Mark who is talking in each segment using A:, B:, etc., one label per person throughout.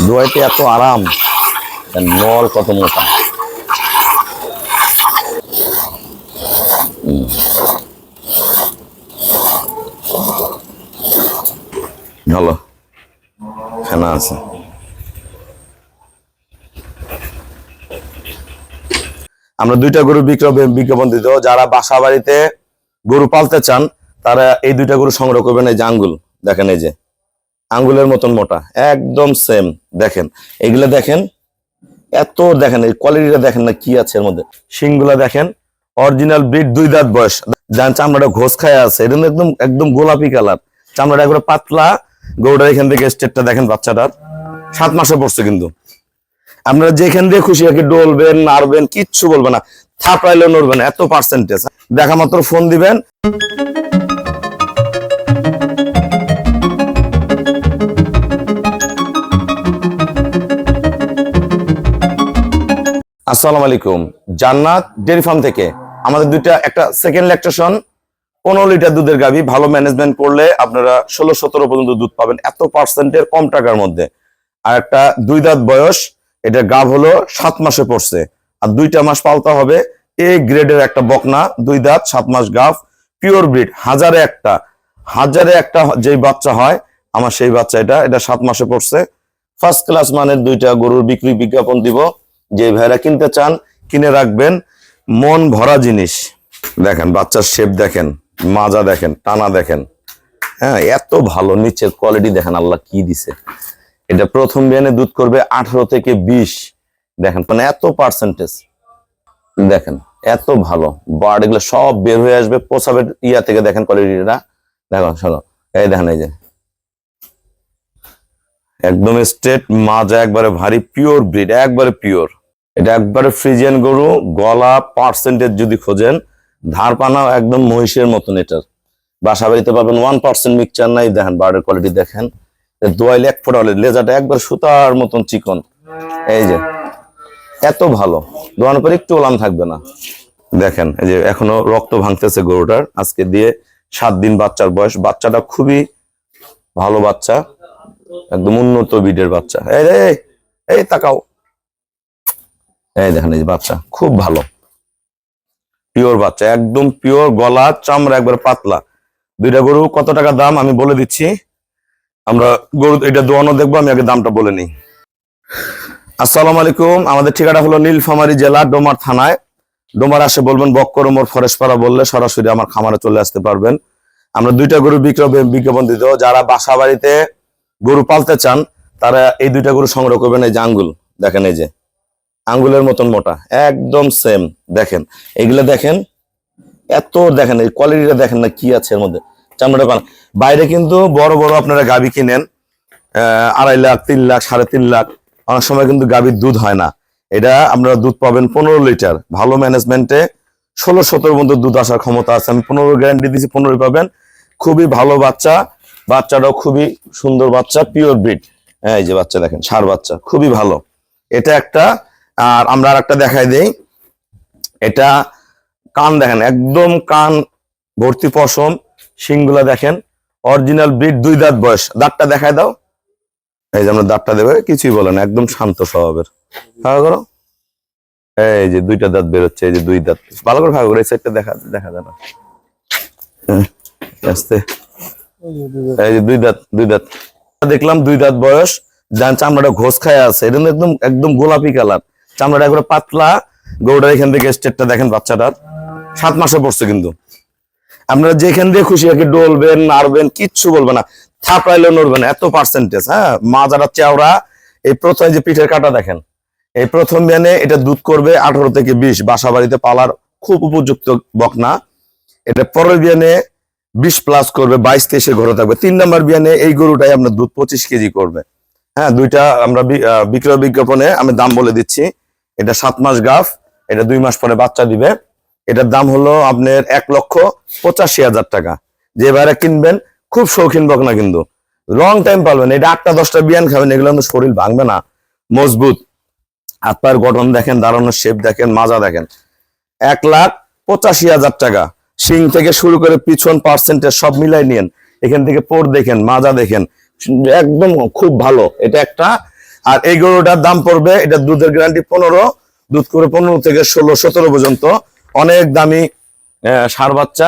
A: দোয়াইতে এত আরাম, নল কত মোটা। ভালো খানা আছে। আমরা দুইটা গরু বিজ্ঞাপন দিত, যারা বাসা বাড়িতে গরু পালতে চান তারা এই দুইটা গরু সংগ্রহ করবেন। এই যে আঙ্গুল দেখেন, এই যে আঙ্গুলের মতন মোটা, একদম সেম। দেখেন এগুলা, দেখেন এত, দেখেন এই কোয়ালিটিটা দেখেন না কি আছে এর মধ্যে। শিংগুলা দেখেন, অরিজিনাল ব্রিড, 2 দাঁত বয়স। যান চামড়াটা ঘোষ খায় আছে, এটা একদম একদম গোলাপি কালার, চামড়াটা একবারে পাতলা। গরুটার এখান থেকে স্টেটটা দেখেন, বাচ্চাটার 7 মাসে পড়ছে কিন্তু। আপনারা যেখান দিয়ে খুশি আর কি ডলবেন, নাড়বেন, কিচ্ছু বলবে না, থাপড়াইলেও নড়বে না, এত পার্সেন্টেজ। দেখা মাত্র ফোন দিবেন। আসসালামু আলাইকুম, জান্নাত ডেয়ারি ফার্ম থেকে আমাদের একটা সেকেন্ড ল্যাকটেশন 15 লিটার দুধের গাভী, ভালো ম্যানেজমেন্ট করলে আপনারা 16-17 পর্যন্ত দুধ পাবেন, এত পার্সেন্টের কম টাকার মধ্যে। আর একটা 2 দাঁত বয়স, এটা গাভ হলো 7 মাসে পড়ছে, আর 2টা মাস পালতে হবে। এ গ্রেডের একটা বকনা, 2 দাঁত 7 মাস গাভ, পিওর ব্রিড, হাজারে একটা যেই বাচ্চা হয় আমার সেই বাচ্চা, এটা 7 মাসে পড়ছে। ফার্স্ট ক্লাস মানের 2টা গরুর বিক্রি বিজ্ঞাপন দিব, যে ভাইরা কিনতে চান কিনে রাখবেন, মন ভরা জিনিস। দেখেন বাচ্চার শেপ দেখেন, মাজা দেখেন, টানা দেখেন, হ্যাঁ এত ভালো, নিচের কোয়ালিটি দেখেন আল্লাহ কি দিছে। এটা প্রথম বিয়ানে দুধ করবে 18 থেকে 20, দেখেন মানে এত পার্সেন্টেজ, দেখেন এত ভালো। বার্ড এগুলো সব বের হয়ে আসবে প্রসাবের ইয়া থেকে, দেখেন কোয়ালিটিটা দেখো। শোনো এই দেখেন, এই যে একদম স্ট্রেট মাজা, একবারে ভারী, পিওর ব্রিড, একবারে পিওর। এটা একবারে ফ্রিজিয়ান গরু, গলা পার্সেন্টেজ যদি খোঁজেন, ধার পানা একদম মহিষের মতন। এটার বাসা বাড়িতে পাবেন, 1% মিক্সচার নাই। দেখেন বার্ডের কোয়ালিটি দেখেন, দোয়াইলে 1 ফোঁটা হলে, লেজাটা একবার সুতার মতন চিকন, এই যে এত ভালো, দোয়ানোর পর একটু ওলান থাকবে না। দেখেন এই যে এখনো রক্ত ভাঙতেছে গরুটার, আজকে দিয়ে 7 দিন বাচ্চার বয়স। বাচ্চাটা খুবই ভালো বাচ্চা, একদম উন্নত ব্রিডের বাচ্চা। এই তাকাও, এই দেখেন এই যে বাচ্চা খুব ভালো, পিওর বাচ্চা, একদম পিওর, গলা চামড়া একবার পাতলা। 2টা গরু কত টাকা দাম আমি বলে দিচ্ছি। আমরা গরু এটা দোয়ানো দেখবো, আমি আগে দামটা বলে নিই। আসসালামু আলাইকুম, আমাদের ঠিকানা হলো নীলফামারী জেলা, ডোমার থানায়। ডোমার আসে বলবেন বক্কর মোড় ফরেশপাড়া বললে সরাসরি আমার খামারে চলে আসতে পারবেন। আমরা 2টা গরু বিজ্ঞাপন দিত, যারা বাসা বাড়িতে গরু পালতে চান তারা এই 2টা গরু সংগ্রহ করবেন। এই যে আঙ্গুল দেখেন, এই যে আঙ্গুলের মতন মোটা, একদম সেম। দেখেন এগুলা দেখেন, এত দেখেন এই কোয়ালিটিটা দেখেন না কি আছে এর মধ্যে, চামড়াটা পান। বাইরে কিন্তু বড় বড় আপনারা গাভী কিনেন 2.5 লাখ, 3 লাখ, 3.5 লাখ, অনেক সময় কিন্তু গাভীর দুধ হয় না। এটা আপনারা দুধ পাবেন 15 লিটার, ভালো ম্যানেজমেন্টে 16-17 পর্যন্ত দুধ আসার ক্ষমতা আছে। আমি 15 গ্যারান্টি দিচ্ছি, 15 পাবেন। খুবই ভালো বাচ্চা, বাচ্চাটাও খুবই সুন্দর বাচ্চা, পিওর ব্রিড। এই যে বাচ্চা দেখেন, ষাঁড় বাচ্চা, খুবই ভালো। এটা একটা। আর আমরা আর একটা দেখাই দেই, এটা কান দেখেন, একদম কান ভর্তি পশম, শিংগুলা দেখেন, অরিজিনাল ব্রিড, 2 দাঁত বয়স। দাঁতটা দেখায় দাও, এই যে আমরা দাঁতটা দেবো, কিছুই বলে না, একদম শান্ত স্বভাবের। ভালো করো, এই যে 2টা দাঁত বেরোচ্ছে, এই যে 2 দাঁত, ভালো করে ভালো করে এই সাইডটা দেখা যায় না, আস্তে, এই যে 2 দাঁত দেখলাম, 2 দাঁত বয়স। যান চামড়াটা ঘোষ খায় আছে, এটা একদম একদম গোলাপি কালার, চামড়াটা একবারে পাতলা। গরুটার এখান থেকে স্টেটটা দেখেন, বাচ্চাটার 7 মাসে পড়ছে কিন্তু। আপনারা যেখান দিয়ে খুশি আর কি ডলবেন, নাড়বেন, কিচ্ছু বলবে না, থাপড়াইলেও নড়বে না, এত পার্সেন্টেজ। হ্যাঁ মাজারা চেওড়া। এই প্রথমে যে পিঠের কাটা দেখেন, এই প্রথম বিয়ানে এটা দুধ করবে 18 থেকে 20, বাসা বাড়িতে পালার খুব উপযুক্ত বকনা। এটা পরের বিয়ানে 20+ করবে, 22-23 ঘরে থাকবে। 3 নম্বর বিয়ানে এই গরুটাই আপনার দুধ 25 কেজি করবে। হ্যাঁ 2টা আমরা বিক্রয় বিজ্ঞাপনে আমি দাম বলে দিচ্ছি। এটা 7 মাস গাভ, এটা 2 মাস পরে বাচ্চা দিবে। এটার দাম হলো আপনার 1,85,000 টাকা। যে ভাইরা কিনবেন, খুব শৌখিন বকনা কিন্তু, লং টাইম পালবেন। এটা 8টা-10টা বিয়ান খাবেন, এগুলো আপনার শরীর ভাঙবে না, মজবুত। হাত পায়ের গঠন দেখেন, দাঁড়ানোর শেপ দেখেন, মাজা দেখেন। 1,85,000 টাকা। শিং থেকে শুরু করে পিছন পার্সেন্টেজ সব মিলাই নিয়েন, এখান থেকে পোর দেখেন, মাজা দেখেন, একদম খুব ভালো। এটা একটা আর এই গরুটার দাম পড়বে, এটা দুধের গ্যারান্টি 15, দুধ করে 15 থেকে 16-17 পর্যন্ত, অনেক দামি ষাঁড় বাচ্চা।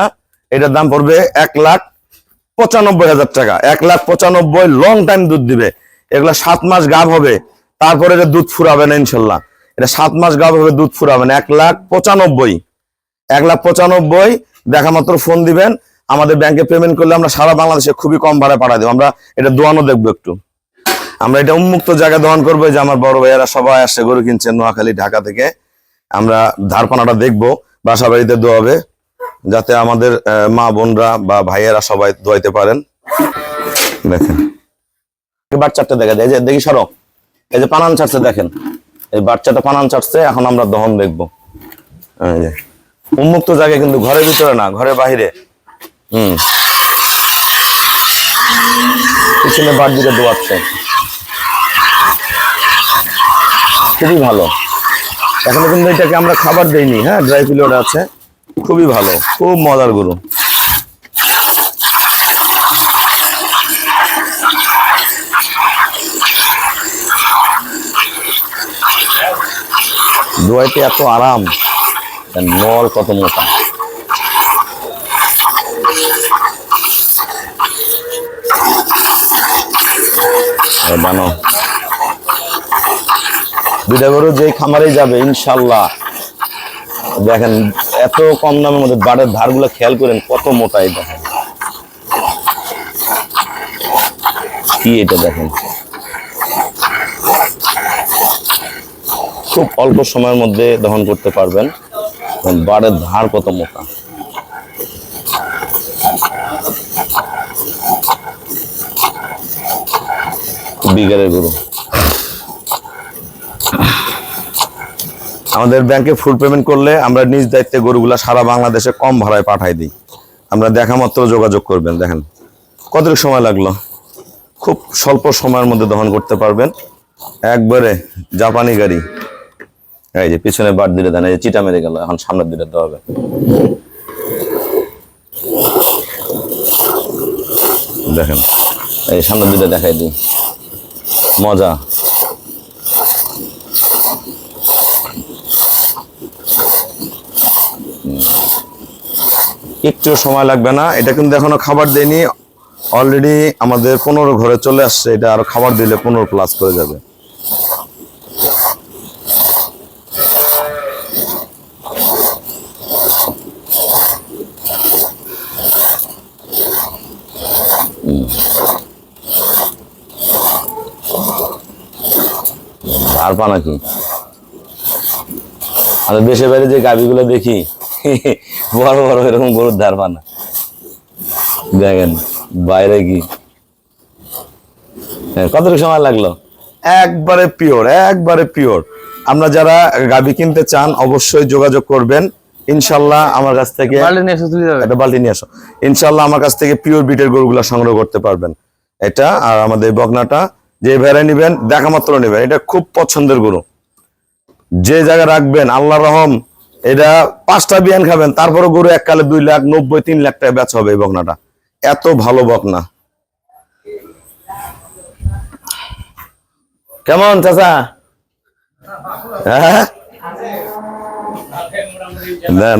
A: এটার দাম পড়বে 1,95,000 টাকা। 1,95,000, লং টাইম দুধ দিবে। এগুলা 7 মাস গাভ হবে, তারপরে এটা দুধ ফুরাবে না ইনশাল্লাহ। এটা 7 মাস গাভ হবে, দুধ ফুরাবে না। 1,95,000, 1,95,000 দেখা মাত্র ফোন দিবেন। আমাদের ব্যাংকে পেমেন্ট করলে আমরা সারা বাংলাদেশে খুবই কম ভাড়ায় পাঠাই দেবো। আমরা এটা দোয়ানো দেখবো একটু, আমরা এটা উন্মুক্ত জায়গায় দোয়ান করবো। যে আমার বড় ভাইয়েরা সবাই আসছে গরু কিনছেন নোয়াখালী, ঢাকা থেকে, আমরা ধারপানাটা দেখবো, বাসা বাড়িতে দোয়াবে, যাতে আমাদের মা বোনরা বা ভাইয়েরা সবাই দোয়াইতে পারেন। দেখেন বাচ্চাটা দেখা যায়, দেখি সরো, এই যে পানান ছাড়ছে, দেখেন এই বাচ্চাটা পানান ছাড়ছে। এখন আমরা দহন দেখবো, উন্মুক্ত জায়গায়, কিন্তু ঘরের ভিতরে না, ঘরের বাহিরে। পিছনে বার দিকে দোয়াচ্ছে, খুবই ভালো। এখনো কিন্তু এটাকে আমরা খাবার দেইনি, হ্যাঁ, ড্রাই পিরিয়ড আছে, খুবই ভালো, খুব মজার গরু। দোয়াইতে এত আরাম, নল কত মোটা। বানো দুইটা গরু যেই খামারেই যাবে ইনশাল্লাহ, দেখেন এত কম দামের মধ্যে বাড়ের ধারগুলো খেয়াল করেন কত মোটা। এই দেখেন কি, এটা দেখেন খুব অল্প সময়ের মধ্যে দহন করতে পারবেন। বাড়ের ধার কত মোটা। বিঘের গরু। আমাদের ব্যাংকে ফুল পেমেন্ট করলে আমরা নিজ দায়িত্বে গরুগুলা সারা বাংলাদেশে কম ভাড়ায় পাঠাই দিই। আমরা দেখা মাত্র যোগাযোগ করবেন। দেখেন কতটুকু সময় লাগলো, খুব স্বল্প সময়ের মধ্যে দহন করতে পারবেন, একবারে জাপানি গাড়ি। এই যে পিছনে বার দিলে দেন, এই যে চিটা মেরে গেল, এখন সামনের দিকে দেওয়া হবে। দেখেন এই সামনের দিকে দেখাই দিই, মজা। একটু সময় লাগবে না, এটা কিন্তু এখনো খাবার দেয়নি, অলরেডি আমাদের 15 ঘরে চলে আসছে। এটা আরো খাবার দিলে 15+ করে যাবে। আর পা নাকি আমাদের দেশে বাইরে যে গাভীগুলো দেখি বড় বড় এরকম গরুর ধার পানা, দেখেন বাইরে কি কতটুকু সময় লাগলো। একবারে পিওর, একবারে পিওর। আমরা যারা গাভী কিনতে চান অবশ্যই যোগাযোগ করবেন ইনশাল্লাহ। আমার কাছ থেকে একটা বালতি নিয়ে আসো, ইনশাল্লাহ আমার কাছ থেকে পিওর বিটের গরুগুলা সংগ্রহ করতে পারবেন। এটা আর আমাদের বকনাটা যে ভেড়া নিবেন দেখা মাত্র নেবেন, এটা খুব পছন্দের গরু। যে জায়গায় রাখবেন আল্লাহ রহম, এটা 5টা বিয়ান খাবেন, তারপরে গরু এককালে 2,90,000-3 লাখ টাকা বেচা হবে এই বকনাটা। এত ভালো বকনা। কেমন চাচা? হ্যাঁ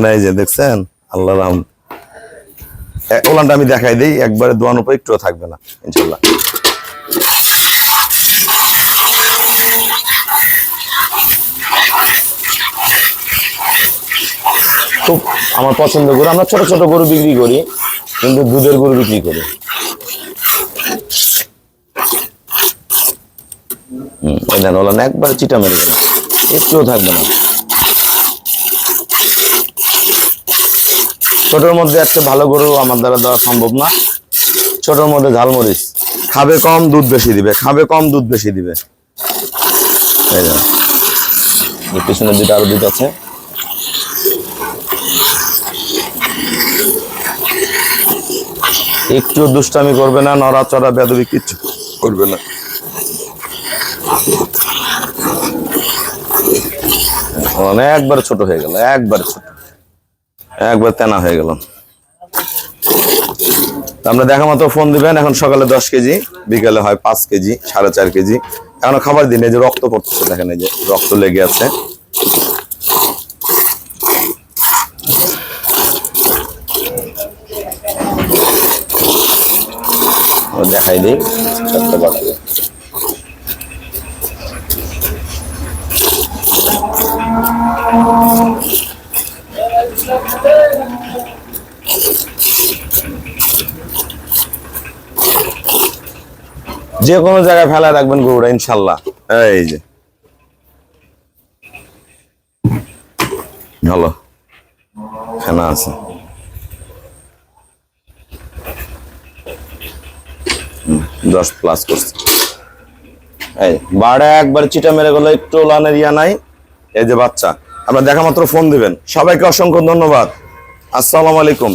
A: না, এই যে দেখছেন আল্লাহ রহম। ওলানটা আমি দেখাই দিই, একবারে দোয়ানোর উপর একটুও থাকবে না ইনশাল্লাহ। খুব আমার পছন্দের গরু। আমরা ছোট ছোট গরু বিক্রি করি, কিন্তু দুধের গরু বিক্রি করি। ওলান একবারে চিটা মেরে গেল, একটুও থাকবে না। ছোটর মধ্যে একটা ভালো গরু আমার দ্বারা দেওয়া সম্ভব না। ছোটর মধ্যে ঝালমরিচ, খাবে কম দুধ বেশি দিবে, খাবে কম দুধ বেশি দিবে। পিছনের দিকে আরো দুধ আছে। একটু দুষ্টামি করবে না, নড়াচড়া বেদবি কিচ্ছু করবে না। একবার ছোট হয়ে গেল, একবার ছোট, একবার তেনা হয়ে গেল। আমরা দেখা মতো ফোন দিবেন। এখন সকালে 10 কেজি, বিকালে হয় 5 কেজি, 4.5 কেজি, এখনো খাবার দিন, এই যে রক্ত পড়তেছে, দেখেন এই যে রক্ত লেগে আছে। দেখাই দিই যে কোনো জায়গায় ফেলা রাখবেন গরুটা ইনশাল্লাহ। এই যে ভালো ফেনা আছে। 10+ করছে। এই বাড়া একবার চিটা মেরে গেল, একটু লানের ইয়া নাই। এই যে বাচ্চা, আপনার দেখা মাত্র ফোন দিবেন। সবাইকে অসংখ্য ধন্যবাদ। আসসালামু আলাইকুম।